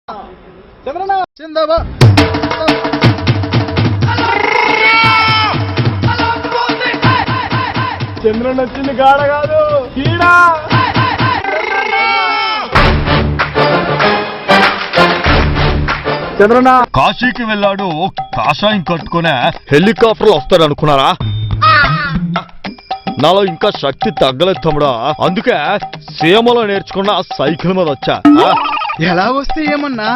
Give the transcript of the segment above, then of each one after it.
చంద్రన్న చిందాబా చంద్రన్న చిన్న గాడ కాదు కీడా చంద్రన్న కాశీకి వెళ్ళాడు కాషాయం కట్టుకునే హెలికాప్టర్లు వస్తాడు అనుకున్నారా? నాలో ఇంకా శక్తి తగ్గలేదు తమ్ముడా, అందుకే సీమలో నేర్చుకున్న సైకిల్ మీద వచ్చా. ఎలా వస్తే ఏమన్నా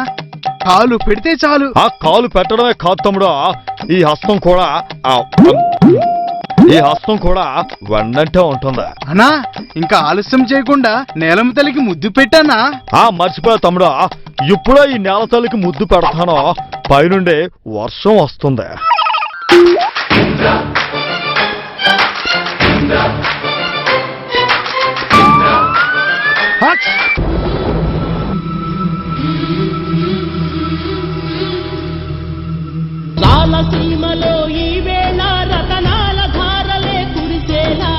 కాలు పెడితే చాలు. ఆ కాలు పెట్టడమే కాదు తమ్ముడా, ఈ హస్తం కూడా వెన్నంటే ఉంటుందా అన్నా. ఇంకా ఆలస్యం చేయకుండా నేలమ్మ తల్లికి ముద్దు పెట్టానా? మర్చిపోయా తమ్ముడా, ఇప్పుడే ఈ నేల తల్లికి ముద్దు పెడతానో పైనుండి వర్షం వస్తుంది. రాలసీమలో ఈ వేళ రతనాల ధారలే కురిసేలా,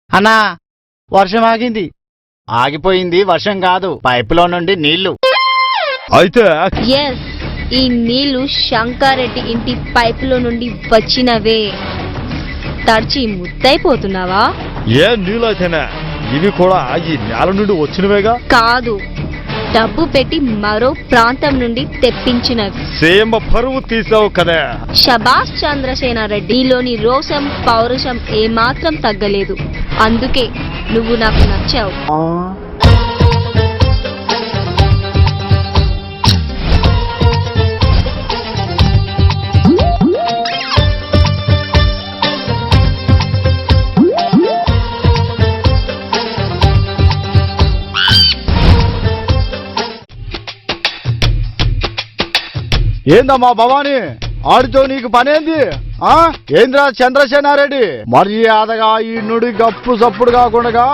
అన్నా వర్షం ఆగింది. ఆగిపోయింది వర్షం కాదు, పైపులో నుండి నీళ్లు. అయితే ఎస్, ఈ నీళ్లు శంకారెడ్డి ఇంటి పైపులో నుండి వచ్చినవే. తడిచి ముద్దైపోతున్నావా? ఏ నీళ్ళైతేనే ఇవి కూడా ఈ నేల నుండి వచ్చినవేగా? కాదు, డబ్బు పెట్టి మరో ప్రాంతం నుండి తెప్పించినవి. సేమ పరువు తీసావు కదా. శభాష్ చంద్రసేనారెడ్డి, నీలోని రోషం పౌరుషం ఏమాత్రం తగ్గలేదు. అందుకే నువ్వు నాకు నచ్చావు. ఏందమ్మా భవానీ, ఆడితో నీకు పనేంది? ఏంద్రా చంద్రసేనారెడ్డి, మర్యాదగా ఈ నుడి గప్పు సప్పుడు కాకుండా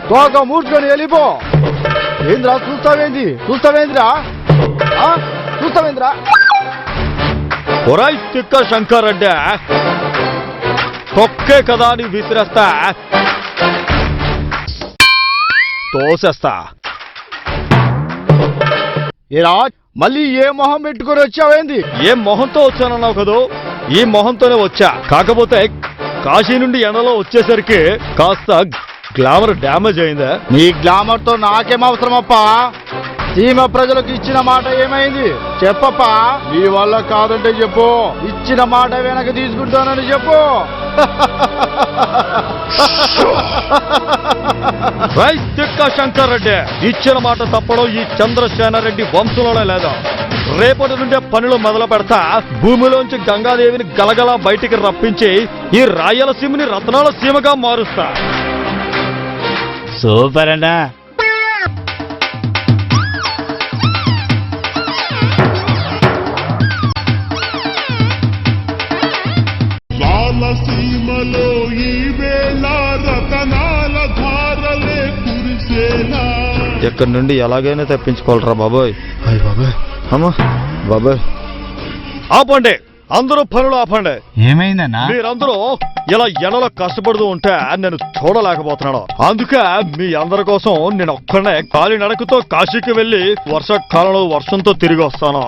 తోక మూర్చుకొని వెళ్ళిపో. ఏంద్రా చూస్తావేంద్రా? ఒరాయ్ తిక్క శంకరెడ్డి, తొక్కే కదా అని విసిరేస్తా, తోసేస్తా. ఏరా మళ్ళీ ఏ మొహం పెట్టుకొని వచ్చావేంది? ఏ మొహంతో వచ్చానన్నావు కదూ, ఈ మొహంతోనే వచ్చా. కాకపోతే కాశీ నుండి ఎండలో వచ్చేసరికి కాస్త గ్లామర్ డ్యామేజ్ అయిందా? నీ గ్లామర్ తో నాకేం అవసరమప్పా? సీమ ప్రజలకు ఇచ్చిన మాట ఏమైంది చెప్పప్పా. నీ వల్ల కాదంటే చెప్పు, ఇచ్చిన మాట వెనక తీసుకుంటానని చెప్పు. శంకర్ రెడ్డి, ఇచ్చిన మాట తప్పడం ఈ చంద్రసేనారెడ్డి వంశంలోనే లేదా? రేపటి నుండే పనులు మొదలు పెడతా. భూమిలోంచి గంగాదేవిని గలగలా బయటికి రప్పించి ఈ రాయలసీమని రత్నాల సీమగా మారుస్తా. సూపర్ అన్నా. రాయలసీమలో ఈ వేళ రతనాల ధారలే కురిసేలా. ఇక్కడి నుండి ఎలాగైనా తప్పించుకోవాలరా బాబోయ్. బాబాయ్, అమ్మా బాబాయ్, ఆపండి, అందరూ పనులు ఆపండి. ఏమైందన్నా? మీరందరూ ఇలా ఎండలో కష్టపడుతూ ఉంటే నేను చూడలేకపోతున్నాను. అందుకే మీ అందరి కోసం నేను ఒక్కడే కాలినడకతో కాశీకి వెళ్ళి వర్షాకాలంలో వర్షంతో తిరిగి వస్తాను.